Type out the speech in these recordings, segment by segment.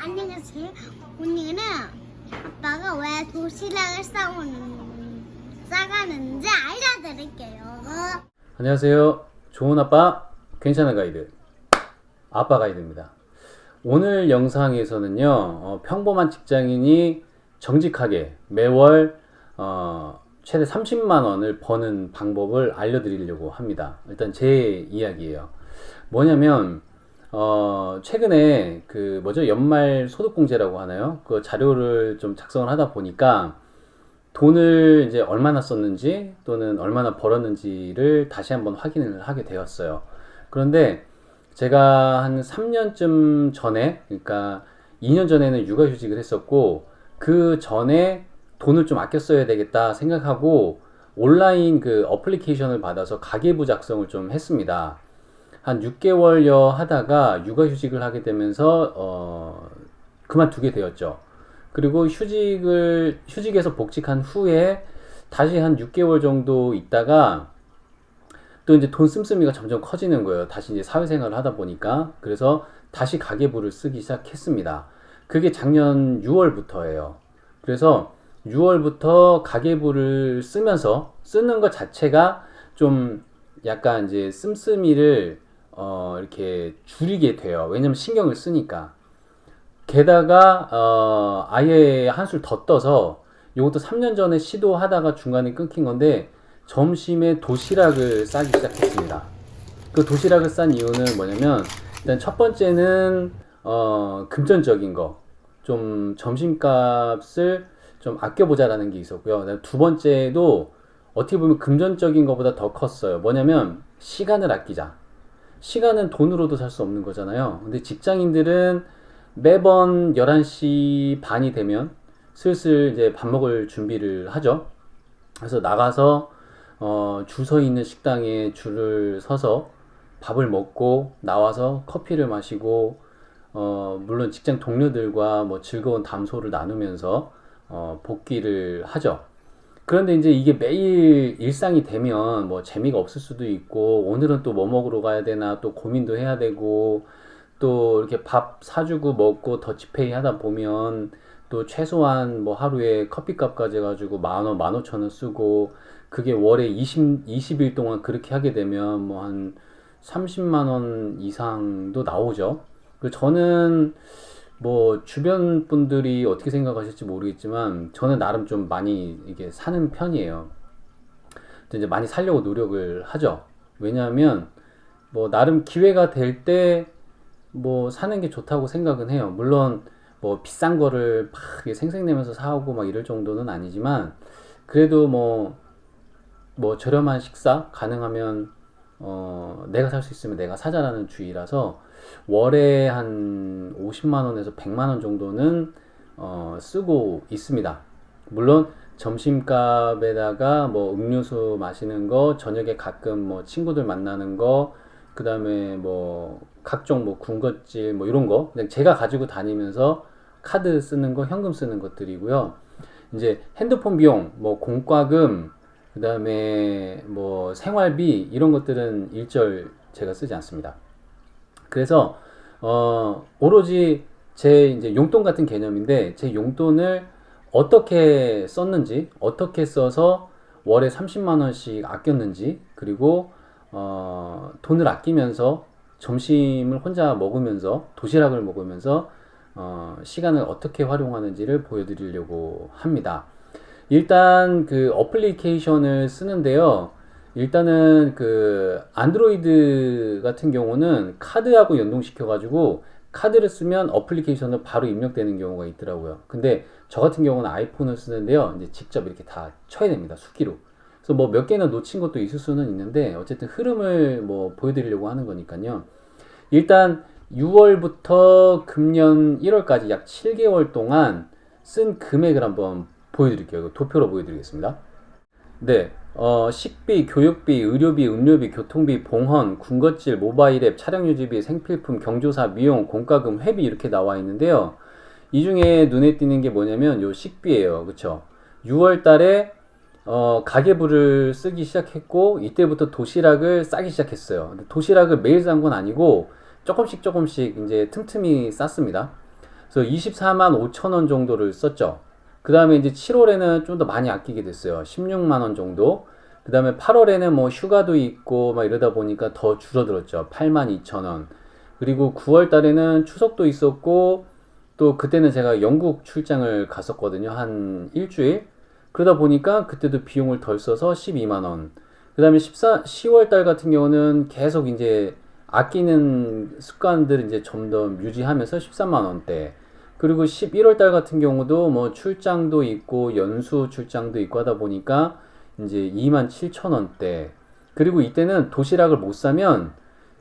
안녕하세요. 오늘은 아빠가 왜 도시락을 싸가는지 알려드릴게요. 안녕하세요. 좋은 아빠, 괜찮은 가이드, 아빠 가이드입니다. 오늘 영상에서는요, 평범한 직장인이 정직하게 매월 최대 30만 원을 버는 방법을 알려드리려고 합니다. 일단 제 이야기예요. 뭐냐면 최근에 연말 소득공제라고 하나요? 그 자료를 좀 작성을 하다 보니까 돈을 이제 얼마나 썼는지 또는 얼마나 벌었는지를 다시 한번 확인을 하게 되었어요. 그런데 제가 한 3년쯤 전에, 그러니까 2년 전에는 육아휴직을 했었고, 그 전에 돈을 좀 아껴 써야 되겠다 생각하고 온라인 그 어플리케이션을 받아서 가계부 작성을 좀 했습니다. 한 6개월여 하다가 육아휴직을 하게 되면서 그만두게 되었죠. 그리고 휴직에서 복직한 후에 다시 한 6개월 정도 있다가 또 이제 돈 씀씀이가 점점 커지는 거예요. 다시 이제 사회생활을 하다 보니까. 그래서 다시 가계부를 쓰기 시작했습니다. 그게 작년 6월부터예요. 그래서 6월부터 가계부를 쓰면서 쓰는 것 자체가 좀 약간 이제 씀씀이를 이렇게 줄이게 돼요. 왜냐면 신경을 쓰니까. 게다가 아예 한술 더 떠서 이것도 3년 전에 시도하다가 중간에 끊긴 건데 점심에 도시락을 싸기 시작했습니다. 그 도시락을 싼 이유는 뭐냐면 일단 첫 번째는 금전적인 거, 좀 점심값을 좀 아껴보자라는 게 있었고요. 두 번째도 어떻게 보면 금전적인 것보다 더 컸어요. 뭐냐면 시간을 아끼자. 시간은 돈으로도 살 수 없는 거잖아요. 근데 직장인들은 매번 11시 반이 되면 슬슬 이제 밥 먹을 준비를 하죠. 그래서 나가서 줄 서 있는 식당에 줄을 서서 밥을 먹고 나와서 커피를 마시고 물론 직장 동료들과 뭐 즐거운 담소를 나누면서 복귀를 하죠. 그런데 이제 이게 매일 일상이 되면 뭐 재미가 없을 수도 있고 오늘은 또 뭐 먹으러 가야 되나 또 고민도 해야 되고 또 이렇게 밥 사주고 먹고 더치페이 하다 보면 또 최소한 뭐 하루에 커피값까지 해가지고 10,000원, 15,000원 쓰고 그게 월에 20일 동안 그렇게 하게 되면 뭐 한 30만 원 이상도 나오죠. 그리고 저는 뭐 주변 분들이 어떻게 생각하실지 모르겠지만 저는 나름 좀 많이 이게 사는 편이에요. 이제 많이 살려고 노력을 하죠. 왜냐하면 뭐 나름 기회가 될 때 뭐 사는 게 좋다고 생각은 해요. 물론 뭐 비싼 거를 막 생색내면서 사오고 막 이럴 정도는 아니지만 그래도 뭐 저렴한 식사 가능하면 내가 살 수 있으면 내가 사자라는 주의라서 월에 한 50만 원에서 100만 원 정도는 쓰고 있습니다. 물론 점심값에다가 뭐 음료수 마시는 거, 저녁에 가끔 뭐 친구들 만나는 거, 그 다음에 뭐 각종 뭐 군것질 뭐 이런 거 그냥 제가 가지고 다니면서 카드 쓰는 거, 현금 쓰는 것들이고요. 이제 핸드폰 비용, 뭐 공과금, 그 다음에 뭐 생활비 이런 것들은 일절 제가 쓰지 않습니다. 그래서 오로지 제 이제 용돈 같은 개념인데 제 용돈을 어떻게 썼는지, 어떻게 써서 월에 30만 원씩 아꼈는지, 그리고 돈을 아끼면서 점심을 혼자 먹으면서 도시락을 먹으면서 시간을 어떻게 활용하는지를 보여드리려고 합니다. 일단 그 어플리케이션을 쓰는데요. 일단은 그 안드로이드 같은 경우는 카드하고 연동시켜 가지고 카드를 쓰면 어플리케이션을 바로 입력되는 경우가 있더라고요. 근데 저 같은 경우는 아이폰을 쓰는데요. 이제 직접 이렇게 다 쳐야 됩니다. 수기로. 그래서 뭐 몇 개나 놓친 것도 있을 수는 있는데 어쨌든 흐름을 뭐 보여드리려고 하는 거니까요. 일단 6월부터 금년 1월까지 약 7개월 동안 쓴 금액을 한번 보여드릴게요. 도표로 보여드리겠습니다. 네, 식비, 교육비, 의료비, 음료비, 교통비, 봉헌, 군것질, 모바일 앱, 차량 유지비, 생필품, 경조사, 미용, 공과금, 회비 이렇게 나와 있는데요. 이 중에 눈에 띄는 게 뭐냐면 요 식비예요. 그쵸? 6월 달에 가계부를 쓰기 시작했고 이때부터 도시락을 싸기 시작했어요. 근데 도시락을 매일 싼 건 아니고 조금씩 이제 틈틈이 쌌습니다. 그래서 24만 5천 원 정도를 썼죠. 그 다음에 이제 7월에는 좀 더 많이 아끼게 됐어요. 16만 원 정도. 그 다음에 8월에는 뭐 휴가도 있고 막 이러다 보니까 더 줄어들었죠. 8만 2천 원. 그리고 9월 달에는 추석도 있었고 또 그때는 제가 영국 출장을 갔었거든요. 한 일주일. 그러다 보니까 그때도 비용을 덜 써서 12만 원. 그 다음에 10월 달 같은 경우는 계속 이제 아끼는 습관들을 이제 좀 더 유지하면서 13만 원대. 그리고 11월 달 같은 경우도 뭐 출장도 있고 연수 출장도 있고 하다 보니까 이제 2만 7천 원대. 그리고 이때는 도시락을 못 사면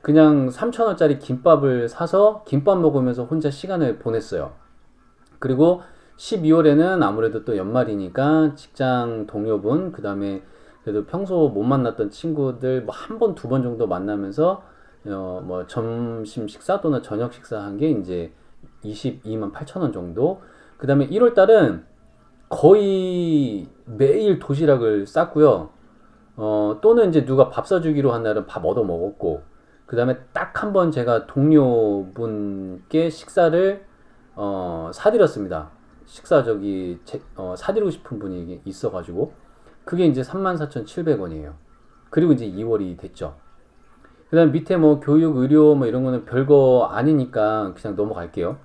그냥 3천 원짜리 김밥을 사서 김밥 먹으면서 혼자 시간을 보냈어요. 그리고 12월에는 아무래도 또 연말이니까 직장 동료분, 그 다음에 그래도 평소 못 만났던 친구들 뭐 한 번, 두 번 정도 만나면서 뭐 점심 식사 또는 저녁 식사 한 게 이제 22만 8천 원 정도. 그 다음에 1월 달은 거의 매일 도시락을 쌌고요. 또는 이제 누가 밥 사주기로 한 날은 밥 얻어 먹었고, 그 다음에 딱 한 번 제가 동료분께 식사를 사드렸습니다. 식사 사드리고 싶은 분이 있어가지고 그게 이제 34,700원이에요. 그리고 이제 2월이 됐죠. 그 다음 밑에 뭐 교육, 의료 뭐 이런 거는 별거 아니니까 그냥 넘어갈게요.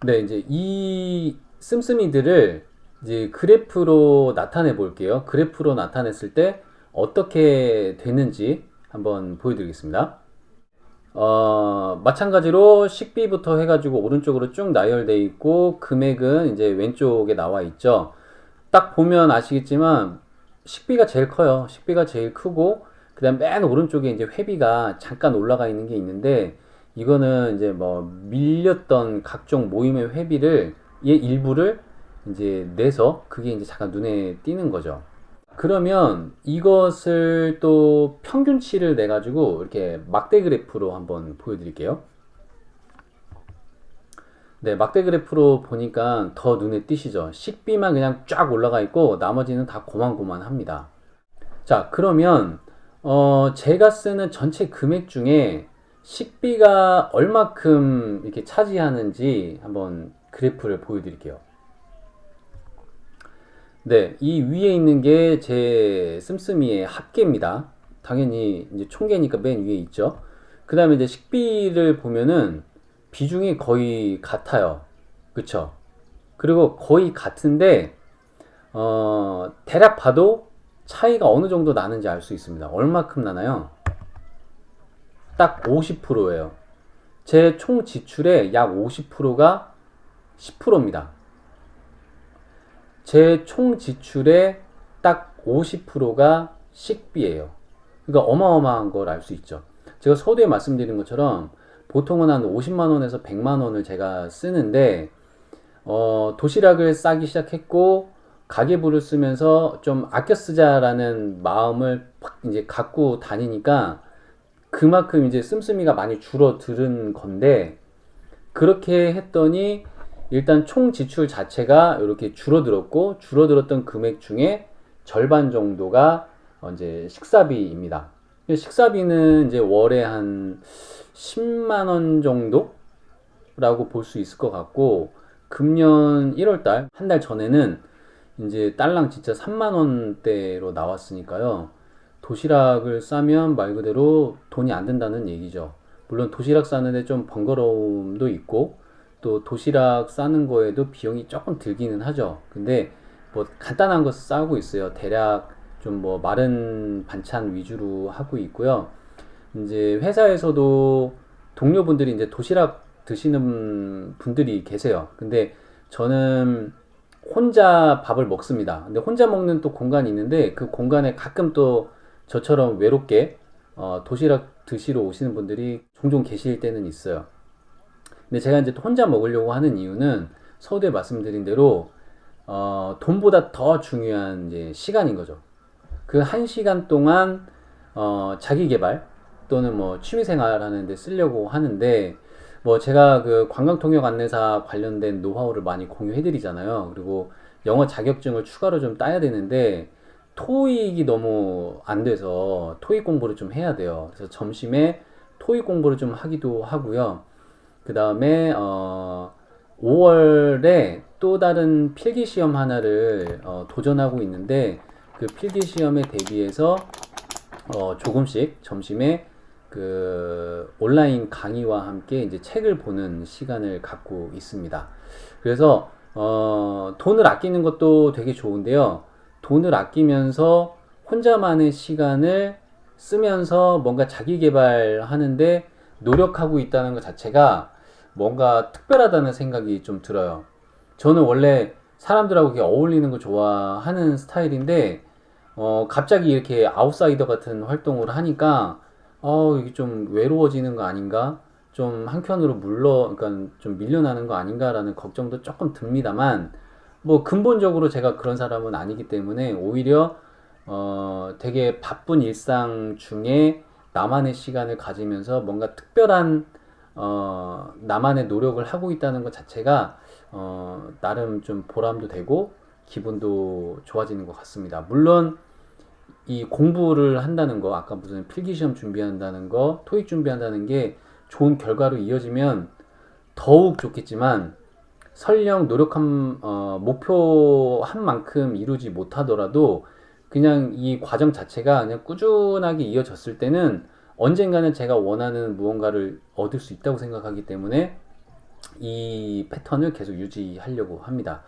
네, 이제 이 씀씀이들을 이제 그래프로 나타내 볼게요. 그래프로 나타냈을 때 어떻게 되는지 한번 보여드리겠습니다. 마찬가지로 식비부터 해가지고 오른쪽으로 쭉 나열되어 있고 금액은 이제 왼쪽에 나와 있죠. 딱 보면 아시겠지만 식비가 제일 커요. 식비가 제일 크고 그 다음 맨 오른쪽에 이제 회비가 잠깐 올라가 있는 게 있는데 이거는 이제 뭐 밀렸던 각종 모임의 회비를 일부를 이제 내서 그게 이제 잠깐 눈에 띄는 거죠. 그러면 이것을 또 평균치를 내 가지고 이렇게 막대 그래프로 한번 보여드릴게요. 네, 막대 그래프로 보니까 더 눈에 띄시죠? 식비만 그냥 쫙 올라가 있고 나머지는 다 고만고만합니다. 자, 그러면 제가 쓰는 전체 금액 중에 식비가 얼마큼 이렇게 차지하는지 한번 그래프를 보여드릴게요. 네, 이 위에 있는 게 제 씀씀이의 합계입니다. 당연히 이제 총계니까 맨 위에 있죠. 그 다음에 이제 식비를 보면은 비중이 거의 같아요. 그쵸? 그리고 거의 같은데, 대략 봐도 차이가 어느 정도 나는지 알 수 있습니다. 얼마큼 나나요? 딱 50%예요. 제 총 지출의 약 50%가 10%입니다. 제 총 지출의 딱 50%가 식비예요. 그러니까 어마어마한 걸 알 수 있죠. 제가 서두에 말씀드린 것처럼 보통은 한 50만 원에서 100만 원을 제가 쓰는데 도시락을 싸기 시작했고 가계부를 쓰면서 좀 아껴 쓰자라는 마음을 이제 갖고 다니니까 그만큼 이제 씀씀이가 많이 줄어드는 건데 그렇게 했더니 일단 총 지출 자체가 이렇게 줄어들었고 줄어들었던 금액 중에 절반 정도가 이제 식사비입니다. 식사비는 이제 월에 한 10만 원 정도라고 볼 수 있을 것 같고 금년 1월 달, 한 달 전에는 이제 딸랑 진짜 3만 원대로 나왔으니까요. 도시락을 싸면 말 그대로 돈이 안 든다는 얘기죠. 물론 도시락 싸는데 좀 번거로움도 있고 또 도시락 싸는 거에도 비용이 조금 들기는 하죠. 근데 뭐 간단한 거 싸고 있어요. 대략 좀 뭐 마른 반찬 위주로 하고 있고요. 이제 회사에서도 동료분들이 이제 도시락 드시는 분들이 계세요. 근데 저는 혼자 밥을 먹습니다. 근데 혼자 먹는 또 공간이 있는데 그 공간에 가끔 또 저처럼 외롭게 도시락 드시러 오시는 분들이 종종 계실 때는 있어요. 근데 제가 이제 혼자 먹으려고 하는 이유는 서두에 말씀드린 대로 돈보다 더 중요한 이제 시간인 거죠. 그 1시간 동안 자기 개발 또는 뭐 취미생활 하는데 쓰려고 하는데 뭐 제가 그 관광통역 안내사 관련된 노하우를 많이 공유해 드리잖아요. 그리고 영어 자격증을 추가로 좀 따야 되는데 토익이 너무 안 돼서 토익 공부를 좀 해야 돼요. 그래서 점심에 토익 공부를 좀 하기도 하고요. 그 다음에 5월에 또 다른 필기 시험 하나를 도전하고 있는데 그 필기 시험에 대비해서 조금씩 점심에 그 온라인 강의와 함께 이제 책을 보는 시간을 갖고 있습니다. 그래서 돈을 아끼는 것도 되게 좋은데요. 돈을 아끼면서 혼자만의 시간을 쓰면서 뭔가 자기 개발하는데 노력하고 있다는 것 자체가 뭔가 특별하다는 생각이 좀 들어요. 저는 원래 사람들하고 이렇게 어울리는 거 좋아하는 스타일인데 갑자기 이렇게 아웃사이더 같은 활동을 하니까 이게 좀 외로워지는 거 아닌가? 좀 한켠으로 그러니까 좀 밀려나는 거 아닌가라는 걱정도 조금 듭니다만, 뭐 근본적으로 제가 그런 사람은 아니기 때문에 오히려 되게 바쁜 일상 중에 나만의 시간을 가지면서 뭔가 특별한 나만의 노력을 하고 있다는 것 자체가 나름 좀 보람도 되고 기분도 좋아지는 것 같습니다. 물론 이 공부를 한다는 거, 아까 무슨 필기시험 준비한다는 거, 토익 준비한다는 게 좋은 결과로 이어지면 더욱 좋겠지만, 설령 노력한 목표한 만큼 이루지 못하더라도 그냥 이 과정 자체가 그냥 꾸준하게 이어졌을 때는 언젠가는 제가 원하는 무언가를 얻을 수 있다고 생각하기 때문에 이 패턴을 계속 유지하려고 합니다.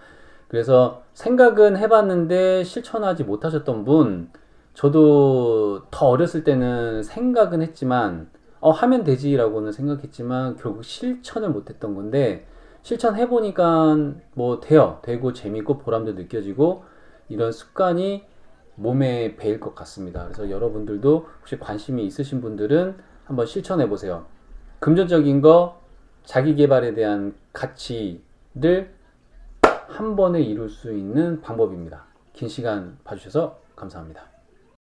그래서 생각은 해봤는데 실천하지 못하셨던 분, 저도 더 어렸을 때는 생각은 했지만 하면 되지라고는 생각했지만 결국 실천을 못했던 건데, 실천해보니까 뭐 되고 재밌고 보람도 느껴지고 이런 습관이 몸에 배일 것 같습니다. 그래서 여러분들도 혹시 관심이 있으신 분들은 한번 실천해 보세요. 금전적인 거, 자기 개발에 대한 가치를 한 번에 이룰 수 있는 방법입니다. 긴 시간 봐주셔서 감사합니다.